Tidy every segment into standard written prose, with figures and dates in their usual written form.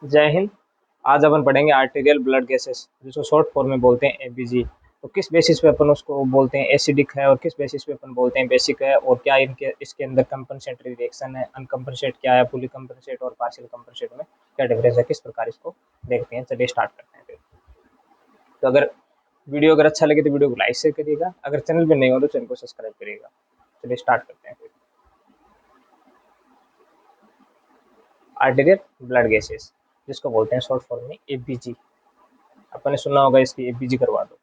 जय हिंद। आज अपन पढ़ेंगे आर्टेरियल ब्लड गैसेस, जिसको शॉर्ट फॉर्म में बोलते हैं एबीजी। तो किस बेसिस पे अपन उसको बोलते हैं एसिडिक है और किस बेसिस पे अपन बोलते हैं बेसिक है, और क्या इनके इसके अंदर कंपनसेटरी रिएक्शन है, अनकंपनसेट क्या है, फुली कंपनसेट और पार्शियल कंपनसेट में क्या डिफरेंस है, किस प्रकार इसको देखते हैं। चलिए स्टार्ट करते हैं फिर। तो वीडियो अगर अच्छा लगे तो वीडियो को लाइक शेयर करिएगा, अगर चैनल पे नहीं हो तो चैनल को सब्सक्राइब करिएगा। चलिए स्टार्ट करते हैं फिर। आर्टेरियल ब्लड गैसेस, जिसको बोलते हैं शॉर्ट फॉर्म में एबीजी। अपन ने सुना होगा इसकी एबीजी करवा दो।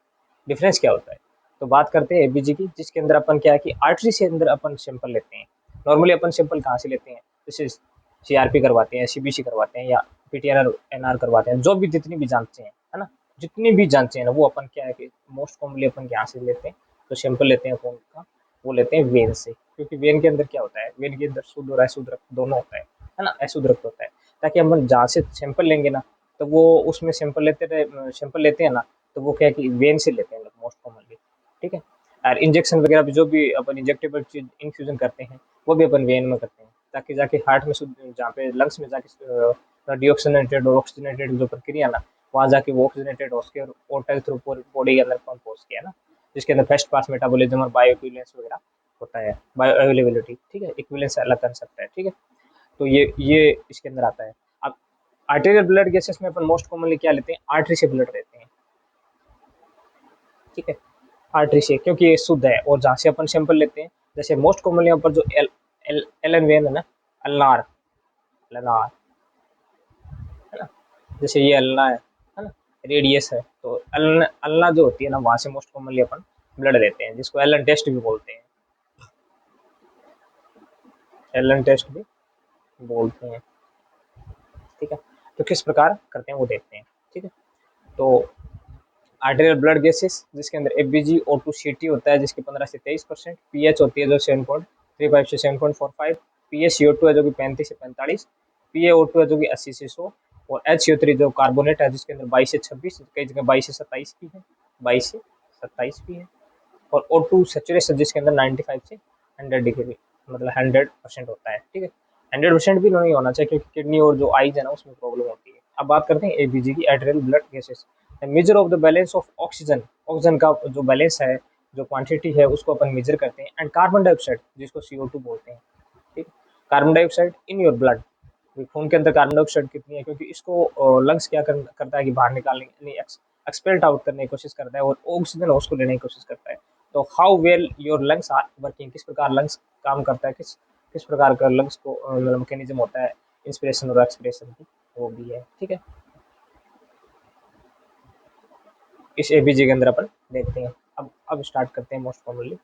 डिफरेंस क्या होता है, तो बात करते हैं एबीजी की, जिसके अंदर अपन क्या है कि आर्टरी से अंदर अपन सैंपल लेते हैं। नॉर्मली अपन सैंपल कहाँ से लेते हैं, जैसे सीआरपी करवाते हैं, सीबीसी करवाते हैं, या पीटीआर एनआर करवाते हैं, जो भी जितनी भी जांचें हैं, है ना, जितनी भी जांचें हैं ना, वो अपन क्या है कि मोस्ट कॉमनली अपन यहाँ से लेते हैं। तो सैंपल लेते हैं खून का, वो लेते हैं वेन से, क्योंकि वेन के अंदर क्या होता है, वेन के अंदर शुद्ध और अशुद्ध रक्त दोनों होता है ना, अशुद्ध रक्त होता है। ताकि हम जहाँ से सैंपल लेंगे ना, तो वो उसमें सैंपल लेते हैं ना, तो वो क्या है कि वेन से लेते हैं लोग मोस्ट कॉमनली। ठीक है। और इंजेक्शन वगैरह भी जो भी अपन इंजेक्टेबल चीज इन्फ्यूजन करते हैं, वो भी अपन वेन में करते हैं, ताकि जाके हार्ट में शुद्ध, जहाँ पे लंग्स में जाके डीऑक्सीजनेटेड और ऑक्सीजनेटेड जो प्रक्रिया ना, वहाँ जाके वो ऑक्सीजनेटेड होकर और ओटल थ्रू बॉडी के अंदर पहुंच गया ना, जिसके अंदर फर्स्ट पास मेटाबॉलिज्म और बायो इक्विवेलेंस वगैरह होता है, बायो अवेलेबिलिटी। ठीक है, इक्विवेलेंस से अलग कर सकता है। ठीक है। तो ये इसके अंदर आता है। अब आर्टेरियल ब्लड गैसेस में अपन मोस्ट कॉमनली क्या लेते हैं, आर्टरी से ब्लड लेते हैं। ठीक है, आर्टरी से, क्योंकि ये शुद्ध है। और जहाँ से अपन सैंपल लेते हैं, जैसे मोस्ट कॉमनली यहाँ पर जो L L L N vein है ना, अल्नार, लनार, है ना, जैसे ये अल्ना है ना, रेडियस है, तो अल्ना अल्ना जो होती है ना, वहाँ से मोस्ट कॉमनली अपन ब्लड लेते हैं, जिसको एलन टेस्ट भी बोलते हैं। एलन टेस्ट भी बोलते हैं। ठीक है। तो किस प्रकार करते हैं वो देखते हैं। ठीक है। तो आर्टेरियल ब्लड गैसेस, जिसके अंदर एफबीजी और टू सी टी होता है, जिसकी 15 से 23%, पीएच होती है जो 7.35 से 7.45, पीए सी ओ टू है जो कि 35 से 45, पीए ओ टू है जो कि 80 से 100, और एच सी ओ थ्री जो कार्बोनेट है, जिसके अंदर 22 से 26, कई जगह 22 से 27 भी है, 22 से 27 भी है, और ओ टू सेचुरेशन जिसके अंदर 95 से 100 डिग्री, मतलब 100% होता है। ठीक है। 100% भी नहीं होना चाहिए, क्योंकि किडनी और जो आईज है ना, उसमें प्रॉब्लम होती है। अब बात करते हैं एबीजी की, arterial blood gases. Measure of the balance of oxygen, oxygen का जो बैलेंस है, जो क्वांटिटी है, उसको अपन मेजर करते हैं। एंड कार्बन डाइऑक्साइड, जिसको CO2 बोलते हैं। ठीक। Carbon dioxide in your blood, खून के अंदर कार्बन डाइऑक्साइड कितनी है, क्योंकि इसको लंग्स क्या करता है कि बाहर निकालने, यानी एक्सपेल्ट आउट करने की कोशिश करता है, और ऑक्सीजन उसको लेने की कोशिश करता है। तो how well your lungs are working, किस प्रकार लंग्स काम करता है, किस किस प्रकार का लंग्स को मैकेनिज्म होता है इंस्पिरेशन और एक्सपिरेशन की, वो भी है। ठीक है। इस एबीजी के अंदर अपन देखते हैं। अब स्टार्ट करते हैं मोस्ट कॉमनली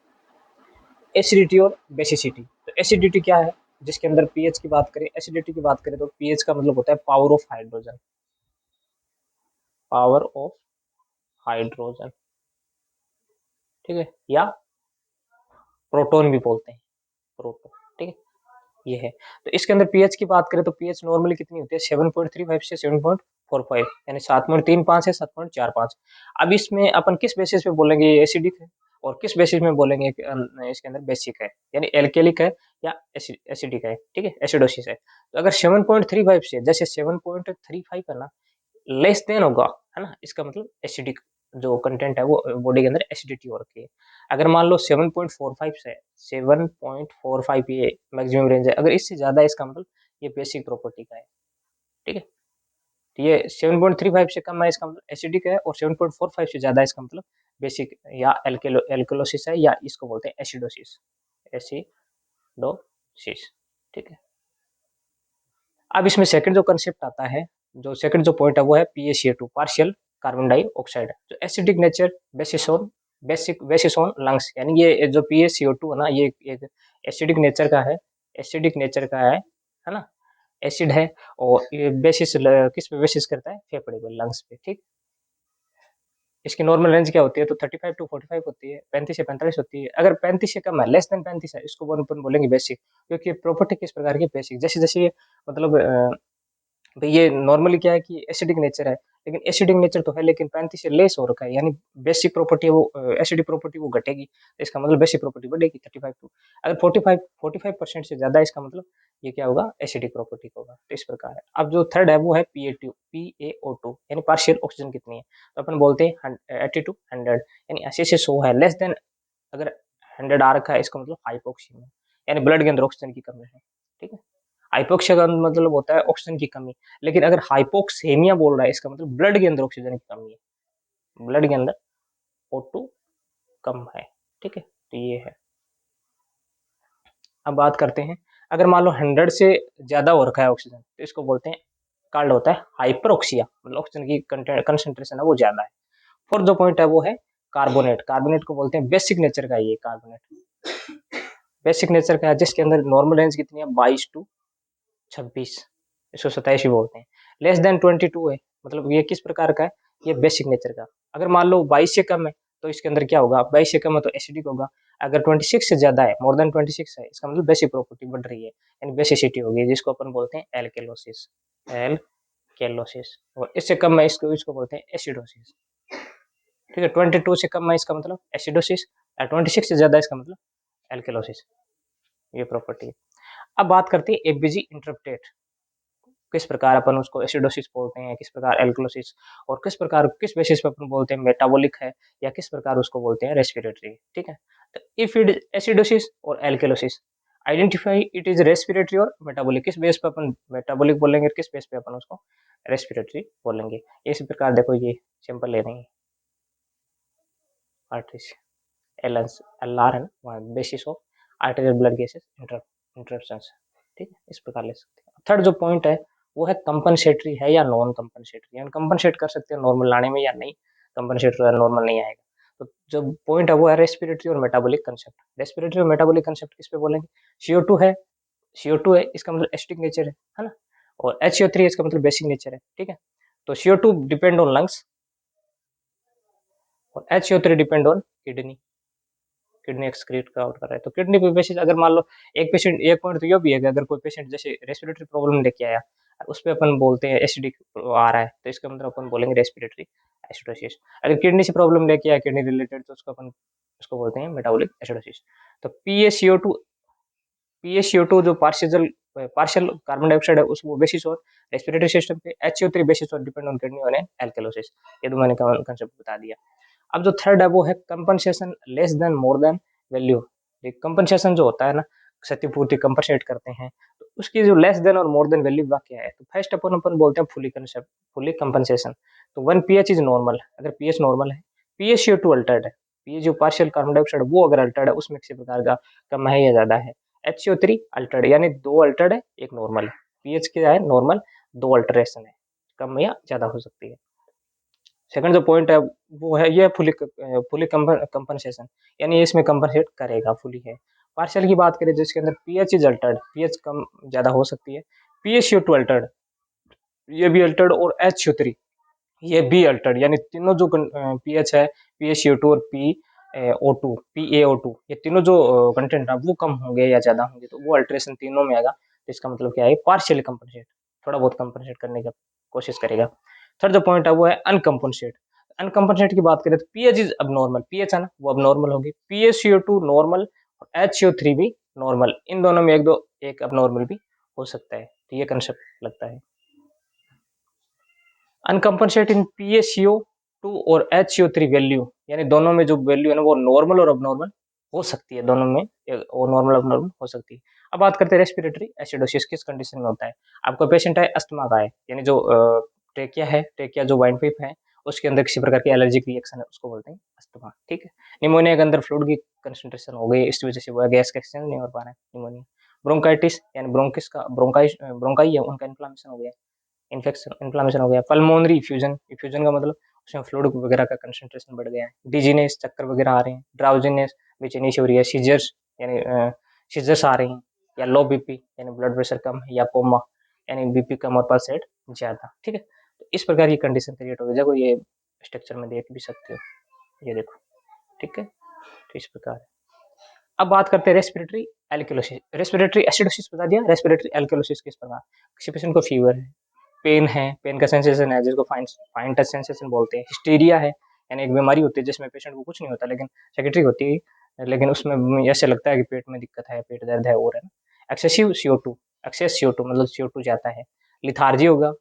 एसिडिटी और बेसिसिटी। तो एसिडिटी क्या है, जिसके अंदर पीएच की बात करें, एसिडिटी की बात करें, तो पीएच का मतलब होता है power of hydrogen, power of hydrogen. ठीक है, या प्रोटॉन भी बोलते हैं, प्रोटॉन। ठीक है, ये है। तो इसके अंदर पीएच की बात करें, तो पीएच नॉर्मली कितनी होती है, 7.35 से 7.45, यानी 7.35 से 7.45। अब इसमें अपन किस बेसिस पे बोलेंगे ये एसिडिक है, और किस बेसिस में बोलेंगे कि इसके अंदर बेसिक है, यानी एल्केलिक है या एसिडिक है। ठीक है, एसिडोसिस है। तो अगर 7.35 से, जैसे 7.35 है ना, लेस देन होगा, है ना, इसका मतलब एसिडिक जो कंटेंट है वो बॉडी के अंदर एसिडिटी हो रखी है। अगर मान लो 7.45 से 7.45 ये मैक्सिमम रेंज है, अगर इससे ज्यादा है, इसका मतलब ये बेसिक प्रॉपर्टी का है। ठीक है। तो ये 7.35 से कम है, इसका मतलब एसिडिक है, और 7.45 से ज्यादा है, इसका मतलब बेसिक या एल्केलोसिस है, या इसको बोलते हैं एसिडोसिस, एसिडोसिस। ठीक है। अब इसमें सेकंड जो कंसेप्ट आता है, जो सेकंड जो पॉइंट है, वो है PaCO2, पार्शियल कार्बन डाइऑक्साइड। जो acidic nature basis on lungs, यानी ये जो PaCO2 है ना, ये एक एसिडिक नेचर का है, एसिडिक नेचर का है ना, एसिड है। और ये बेसिस किस पे बेसिस करता है, फेफड़े पे, लंग्स पे। ठीक। इसकी नॉर्मल रेंज क्या होती है, तो 35 to 45 होती है, 35 से 45 होती है। अगर 35 से कम है, लेस देन 35 है, इसको अपन बोलेंगे बेसिक। क्योंकि प्रॉपर्टी किस प्रकार की बेसिक, जैसे जैसे ये मतलब भाई ये नॉर्मली क्या है कि एसिडिक नेचर है, लेकिन एसिडिक नेचर तो है, लेकिन 35 से लेस हो रखा है, यानी बेसिक प्रॉपर्टी वो एसिडिक प्रॉपर्टी वो घटेगी, तो इसका मतलब बेसिक प्रॉपर्टी बढ़ेगी 35 टू, अगर 45% से ज्यादा, इसका मतलब ये क्या होगा, एसिडिक प्रॉपर्टी होगा। तो इस प्रकार है। अब जो थर्ड है वो है PaO2 यानी पार्शियल ऑक्सीजन कितनी है, तो अपन बोलते हैं 80 टू 100, यानी 80 से 100 है, लेस देन अगर 100 आ रखा है, इसका मतलब हाइपोक्सिया है, यानी ब्लड के अंदर ऑक्सीजन की कमी है। ठीक है, हाइपोक्सिया का मतलब होता है ऑक्सीजन की कमी, लेकिन अगर हाइपोक्सेमिया बोल रहा है, इसका मतलब ब्लड के अंदर ऑक्सीजन की कमी है, ब्लड के अंदर O2 कम है। ठीक है, तो ये है। अब बात करते हैं, अगर मान लो 100 से ज्यादा हो रखा है ऑक्सीजन, तो इसको बोलते हैं, कॉल्ड होता है हाइपरोक्सिया, मतलब ऑक्सीजन की कंसंट्रेशन है वो ज्यादा है। फोर्थ जो पॉइंट है वो है कार्बोनेट, कार्बोनेट को बोलते हैं बेसिक नेचर का, ये कार्बोनेट बेसिक नेचर का है, जिसके अंदर नॉर्मल रेंज कितनी है, 22 टू 26, इसको 27 भी बोलते हैं। लेस देन 22 है, मतलब ये किस प्रकार का है, ये बेसिक नेचर का। अगर मान लो 22 से कम है, तो इसके अंदर क्या होगा, 22 से कम है तो एसिडिक होगा। अगर 26 से ज्यादा है, मोर देन 26 है, इसका मतलब बेसिक प्रॉपर्टी बढ़ रही है, यानी बेसिसिटी होगी, जिसको अपन बोलते हैं एल्केलोसिस, एल्केलोसिस। और इससे कम है, इसको इसको बोलते हैं एसिडोसिस। ठीक है, 22 से कम है, इसका मतलब एसिडोसिस, 26 से ज्यादा इसका मतलब एल्केलोसिस, ये प्रॉपर्टी है। अब बात करते हैं एबीजी इंटरप्टेट, किस प्रकार अपन उसको एसिडोसिस बोलते हैं, किस प्रकार एल्कलोसिस, और किस प्रकार किस बेसिस पे अपन बोलते हैं मेटाबॉलिक है, या किस प्रकार उसको बोलते हैं रेस्पिरेटरी। ठीक है, तो इफ इट एसिडोसिस और alkalosis, identify it is respiratory और मेटाबॉलिक, किस बेस पे अपन मेटाबॉलिक बोलेंगे, किस बेस पे अपन उसको रेस्पिरेटरी बोलेंगे। इसी प्रकार देखो, ये सिंपल ले रहे हैं, आर्टरीज एलएनस एलआर है ना, basis of arterial blood gases interruptions. ठीक है, इस प्रकार ले सकते हैं। थर्ड जो पॉइंट है वो है कंपनसेटरी है या नॉन कंपनसेटरी, यानी कंपनसेट कर सकते हैं नॉर्मल लाने में या नहीं, कंपनसेटरी नॉर्मल नहीं आएगा। तो जो पॉइंट है वो है रेस्पिरेटरी और मेटाबॉलिक कंसेप्ट। रेस्पिरेटरी और मेटाबॉलिक कंसेप्ट किस पे बोलेंगे, CO2 है, CO2 है, इसका मतलब एसिडिक नेचर है ना, और HCO3 इसका मतलब बेसिक नेचर है। ठीक है, तो CO2 डिपेंड ऑन लंग्स और HCO3 depend on kidney, kidney excrete का आउट कर रहा है। तो किडनी पे बेसिस, अगर मान लो एक पेशेंट, एक पॉइंट तो ये भी है कि अगर कोई पेशेंट जैसे रेस्पिरेटरी प्रॉब्लम लेके आया, उस पे अपन बोलते हैं एसिडिक आ रहा है, तो इसका मतलब अपन बोलेंगे रेस्पिरेटरी एसिडोसिस। अगर किडनी से प्रॉब्लम लेके आया, किडनी रिलेटेड, तो उसको अपन उसको बोलते हैं मेटाबॉलिक एसिडोसिस। तो PaCO2 जो पार्शियल कार्बन डाइऑक्साइड है, उस वो बेसिस और रेस्पिरेटरी सिस्टम पे, HCO3 बेसिस और डिपेंड ऑन किडनी और एल्कलोसिस। ये तो मैंने कंसेप्ट बता दिया। अब जो थर्ड है वो है compensation less than more than value. Compensation जो होता है ना, क्षतिपूर्ति कंपनसेट करते हैं, तो उसकी जो लेस देन और मोर देन वैल्यू क्या है, तो फर्स्ट अपन अपन बोलते हैं फुली कंसेप्ट, फुली कंपनसेशन। तो वन पीएच इज नॉर्मल, अगर पीएच नॉर्मल है, PaCO2 अल्टर्ड है, पीएच जो पार्शियल कार्बन डाइऑक्साइड वो अगर अल्टर्ड है, उसमें किसी प्रकार का कम है या ज्यादा है। HCO3 अल्टर्ड, यानी दो अल्टर्ड है एक नॉर्मल है, पीएच क्या है नॉर्मल, दो अल्टरेशन है, कम या ज्यादा हो सकती है। सेकंड जो पॉइंट है वो है ये फुली कंपनसेशन, यानी इसमें कंपनसेट करेगा, फुली है। पार्शियल की बात करें जिसके अंदर पीएच इज अल्टर्ड, पीएच कम ज्यादा हो सकती है, PaCO2 अल्टर्ड, ये भी अल्टर्ड, और HCO3 ये भी अल्टर्ड, यानी तीनों जो पीएच है, PaCO2 और PaO2 ये तीनों जो कंटेंट है वो कम होंगे या ज्यादा होंगे, तो वो अल्टरेशन तीनों में आएगा। तो इसका मतलब क्या है, पार्शियली कंपनसेट, थोड़ा बहुत कंपनसेट करने की कोशिश करेगा। थर्ड जो पॉइंट है वो है अनकम्पनसेट। अनकम्पनसेट की बात करें तो पीएच इज अब नॉर्मल, पीएच है ना वो अब नॉर्मल होगी, PaCO2 नॉर्मल और HCO3 भी नॉर्मल, इन दोनों में एक अब नॉर्मल भी हो सकता है। तो ये कंसेप्ट लगता है। अनकम्पनसेट इन PaCO2 और HCO3 वैल्यू, यानी दोनों में जो वैल्यू है ना वो नॉर्मल और अबनॉर्मल हो सकती है, दोनों में वो नॉर्मल अबनॉर्मल हो सकती है। अब बात करते हैं रेस्पिरेटरी एसिडोसिस किस कंडीशन में होता है। आपका पेशेंट है अस्थमा का है, यानी जो ट्रेकिया है, ट्रेकिया जो वाइन पाइप है, उसके अंदर किसी प्रकार की एलर्जिक रिएक्शन है, उसको बोलते हैं अस्थमा। ठीक है, निमोनिया के अंदर फ्लूइड की कंसंट्रेशन हो गई, इस वजह से वो गैस का एक्सचेंज नहीं हो पा रहा है, निमोनिया। ब्रोंकाइटिस यानी ब्रोंकिस का ब्रोंकाई है, उनका इन्फ्लामेशन हो गया, इन्फेक्शन इन्फ्लामेशन हो गया। पल्मोनरी इफ्यूजन, इफ्यूजन का मतलब उसमें फ्लूइड वगैरह का कंसंट्रेशन बढ़ गया है। डिजीनेस, चक्कर वगैरह आ रहे हैं। ड्राउजीनेस, बेचैनी हो रही है। सीजर्स यानी सीजर्स आ रहे हैं, या लो बीपी यानी ब्लड प्रेशर कम है, या कोमा यानी बीपी कम और पल्स रेट ज्यादा। ठीक है, तो इस प्रकार की कंडीशन क्रिएट हो गई, देखो ये स्ट्रक्चर में देख भी सकते हो, ये देखो। ठीक है, तो इस प्रकार है। अब बात करते हैं रेस्पिरेटरी एल्कलोसिस, रेस्पिरेटरी एसिडोसिस बता दिया, रेस्पिरेटरी एल्कलोसिस किस प्रकार, किसी पेशेंट को फीवर है, पेन है, पेन का सेंसेशन है जिसको फाइन फाइन टच सेंसेशन बोलते हैं। हिस्टीरिया है, यानी एक बीमारी होती है जिसमें पेशेंट को कुछ नहीं होता लेकिन सेक्रेटरी होती है, लेकिन उसमें ऐसे लगता है कि पेट में दिक्कत है, पेट दर्द है और है ना। एक्सेसिव CO2, एक्सेस CO2 मतलब CO2 जाता है। लिथार्जी होगा,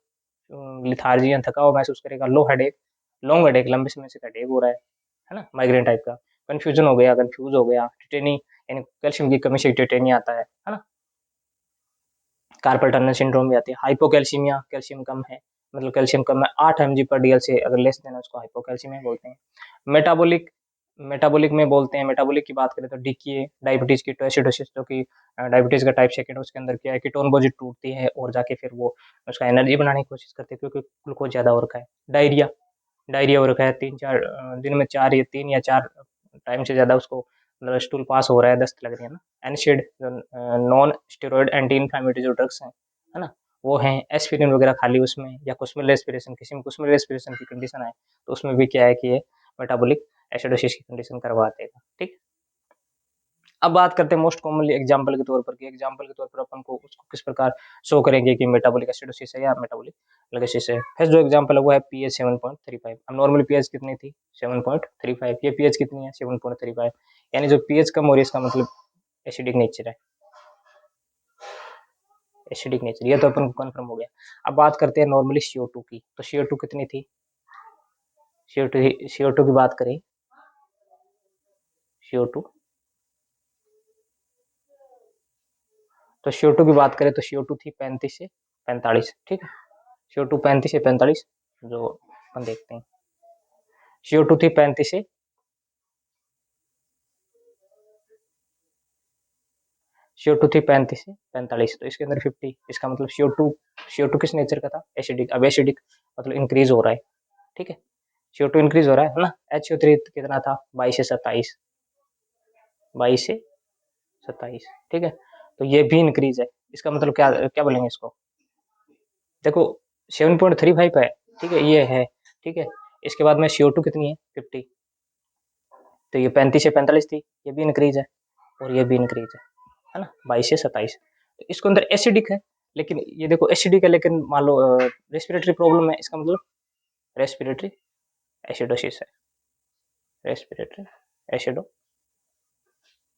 लिथार्जी या थका हुआ महसूस करेगा। लो हेडेक, लॉन्ग हेडेक, लंबे समय से हेडेक हो रहा है ना, माइग्रेन टाइप का। कंफ्यूजन हो गया, कंफ्यूज हो गया। टिटेनी यानी कैल्शियम की कमी से टिटेनिया आता है ना। कार्पल टनल सिंड्रोम भी आती है। हाइपोकैल्सीमिया, कैल्शियम कम है, मतलब कैल्शियम कम है 8 mg/dl से अगर लेस देना उसको हाइपोकैल्सीमिया बोलते हैं। मेटाबॉलिक, मेटाबॉलिक में बोलते हैं, मेटाबॉलिक की बात करें तो डीके, डायबिटीज की एसिडोसिस, जो कि डायबिटीज का टाइप सेकंड, उसके अंदर क्या है, कीटोन बोझिट टूटती है और जाके फिर वो उसका एनर्जी बनाने की कोशिश करते हैं क्योंकि ग्लूकोज ज्यादा हो रखा है। डायरिया, डायरिया हो रखा है, 3-4 दिन में 3 या 4 टाइम से ज्यादा उसको मतलब स्टूल पास हो रहा है, दस्त लग रही है ना। एनसेड जो नॉन स्टेरॉइड एंटी इन्फ्लेमेटरी जो ड्रग्स हैं, है ना, वो हैं। एस्पिरिन वगैरह खा ली उसमें, या कुस्मिल रेस्पिरेशन, किसी में कुस्मिल रेस्पिरेशन की कंडीशन आए तो उसमें भी क्या है कि ये मेटाबॉलिक एसिडोसिस की कंडीशन करवा देगा। ठीक। अब बात करते हैं मोस्ट कॉमनली एग्जांपल के तौर पर, कि एग्जांपल के तौर पर अपन को उसको किस प्रकार शो करेंगे कि मेटाबॉलिक एसिडोसिस है या मेटाबॉलिक लिगोसिस है। फर्स्ट जो एग्जांपल है वो है पीएच 7.35। अब नॉर्मल पीएच कितनी थी, 7.35, ये पीएच कितनी है, 7.35, यानी जो पीएच कम हो रही है इसका मतलब एसिडिक नेचर है, एसिडिक नेचर, ये तो अपन को कंफर्म हो गया। अब बात करते हैं नॉर्मली CO2 की, तो CO2 कितनी थी, CO2 की बात करें, CO2, तो CO2 की बात करें तो CO2 थी 35 से 45। ठीक है, CO2 35 से 45 जो अपन देखते हैं। CO2 थी 35 से, CO2 थी 35 से 45, तो इसके अंदर 50, इसका मतलब CO2 किस नेचर का था, एसिडिक। अब एसिडिक मतलब इंक्रीज हो रहा है। ठीक है, CO2 इंक्रीज हो रहा है ना। HCO3 कितना था, 22 से 27, 22 से 27। ठीक है, तो ये भी इंक्रीज है, इसका मतलब क्या क्या बोलेंगे इसको, देखो 7.35 है, ठीक है, ये है। ठीक है, इसके बाद में CO2 कितनी है, 50, तो ये 35 से 45 थी, ये भी इंक्रीज है और ये भी इंक्रीज है ना, 22 से 27। तो इसके अंदर एसिडिक है, लेकिन ये देखो एसिडिक है लेकिन मान लो रेस्पिरेटरी प्रॉब्लम है, इसका मतलब रेस्पिरेटरी एसिडोसिस है, रेस्पिरेटरी एसिडो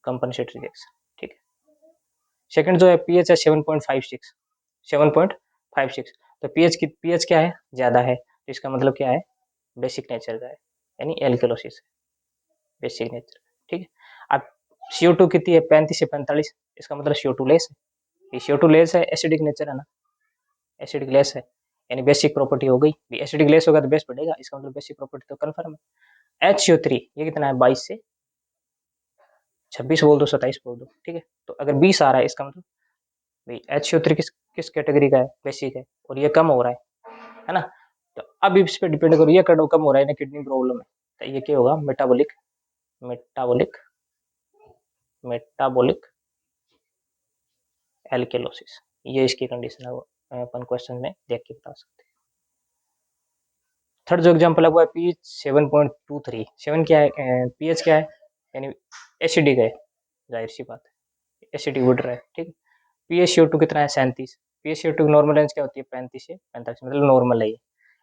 कंपनसेटरी रिएक्शन। ठीक है, सेकंड जो है पीएच है 7.56, 7.56, तो पीएच क्या है, ज्यादा है, तो इसका मतलब क्या है, बेसिक नेचर का है, यानी एल्केलोसिस है, बेसिक नेचर। ठीक है, अब CO2 कितनी है, 35 से 45, इसका मतलब CO2 लेस है, ये CO2 लेस है, एसिडिक नेचर है ना, एसिडिक लेस है, यानी बेसिक प्रॉपर्टी हो गई। एसिडिक लेस होगा तो बेस बढ़ेगा, इसका मतलब बेसिक प्रॉपर्टी तो कंफर्म है। HCO3 ये कितना है, 22 से 26 बोल दो, 27 बोल दो। ठीक है, तो अगर 20 आ रहा है इसका मतलब भाई HCO3 किस किस कैटेगरी का है, बेसिक है, और ये कम हो रहा है ना। तो अब इस पे डिपेंड करो, ये कम हो रहा है ना, किडनी प्रॉब्लम है, तो ये क्या होगा, मेटाबॉलिक, मेटाबॉलिक, मेटाबॉलिक एल्केलोसिस, ये इसकी कंडीशन है, अपन क्वेश्चन में देख के बता सकते हैं। थर्ड जो एग्जांपल है वो है पीएच 7.23। 7 क्या है, पीएच क्या है, यानी एसिडिक है, जाहिर सी बात है, एसिडिक बढ़ रहा है। ठीक है, PaCO2 कितना है, 37। PaCO2 की नॉर्मल रेंज क्या होती है, 35 से 45, मतलब नॉर्मल है ये।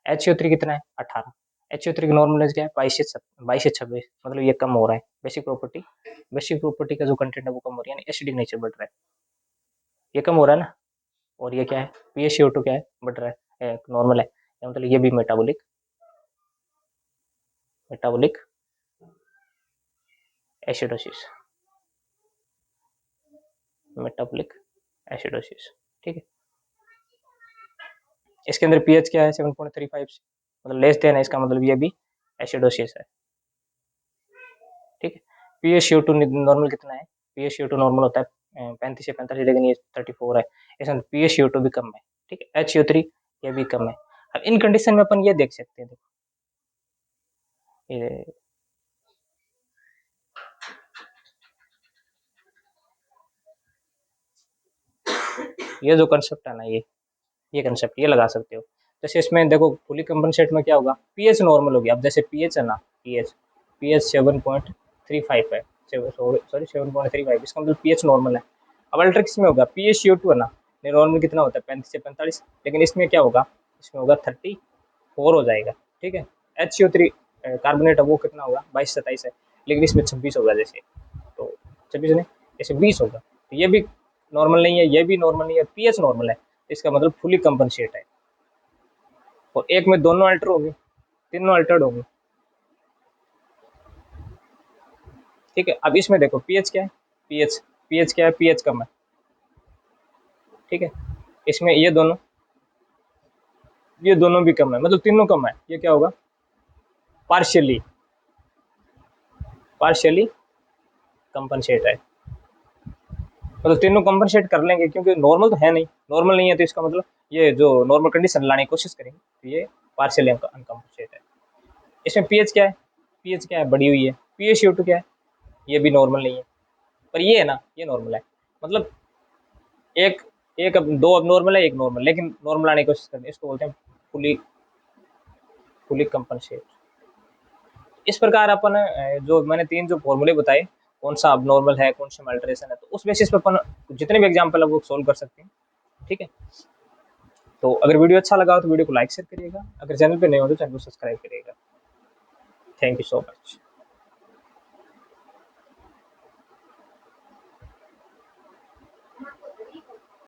HCO3 कितना है, 18। HCO3 की नॉर्मल रेंज क्या है, 22 से 26, मतलब ये कम हो रहा है, बेसिक प्रॉपर्टी का जो कंटेंट है वो कम हो रही है, यानी एसिडिक नेचर बढ़ रहा है, ये कम हो रहा है ना। और ये क्या है, PaCO2 क्या है, बढ़ रहा है, नॉर्मल है, मतलब ये भी metabolic, metabolic acidosis, metabolic acidosis. ठीक है, इसके अंदर पीएच क्या है, 7.35 से मतलब लेस देन है, इसका मतलब ये भी एसिडोसिस है। ठीक है, PaCO2 नॉर्मल कितना है, PaCO2 नॉर्मल होता है 35 से 45, लेकिन ये 34 है, इसमें PaCO2 भी कम है। ठीक है, HCO3 ये भी कम है। अब इन कंडीशन में अपन ये देख सकते हैं, देखो ये जो कंसेप्ट है ना, ये कंसेप्ट ये लगा सकते हो। जैसे इसमें देखो फुली कंपनसेट में क्या होगा, पीएच नॉर्मल होगी। अब जैसे पीएच है ना, पीएच पीएच 7.35 है, सॉरी 7.35, इसका मतलब पीएच नॉर्मल है। अब अल्ट्रिक्स में होगा PaCO2 है ना, नॉर्मल कितना होता है, 35 से 45, लेकिन इसमें क्या होगा, इसमें होगा 34 हो जाएगा, ठीक है। HCO3 कार्बोनेट है वो कितना होगा, 22-27 है, लेकिन इसमें 26 होगा, जैसे तो 26 नहीं, जैसे 20 होगा, तो ये भी नॉर्मल नहीं है, ये भी नॉर्मल नहीं है, पीएच नॉर्मल है, इसका मतलब फुली कंपनसेट है। और एक में दोनों अल्टर होंगे, तीनों अल्टर्ड होंगे, ठीक है। अब इसमें देखो पीएच क्या है, पीएच क्या है, पीएच कम है, ठीक है। इसमें ये दोनों भी कम है, मतलब तीनों कम है, ये क्या होगा, पार्शियली कंपनसेट है, मतलब तीनों कंपनसेट कर लेंगे, क्योंकि नॉर्मल तो है नहीं, नॉर्मल नहीं है, तो इसका मतलब ये जो नॉर्मल कंडीशन लाने की कोशिश करेंगे तो ये पार्शियली अनकंपनसेट है। इसमें पीएच क्या है, पीएच क्या है, बढ़ी हुई है। PaCO2 क्या है, ये भी नॉर्मल नहीं है, पर ये है ना, ये नॉर्मल है, मतलब एक एक अब दो अब नॉर्मल है, एक नॉर्मल, लेकिन नॉर्मल आने की कोशिश करते हैं, इसको बोलते हैं फुली कंपनसेट। इस प्रकार अपन जो मैंने तीन जो फॉर्मूले बताए, कौन सा अब नॉर्मल है, कौन सा अल्टरेशन है, तो उस बेसिस पे अपन जितने भी एग्जाम्पल है वो सोल्व कर सकते हैं, ठीक है। तो अगर वीडियो अच्छा लगा हो तो वीडियो को लाइक शेयर करिएगा, अगर चैनल पे नए हो तो चैनल को सब्सक्राइब करिएगा। Thank you so much.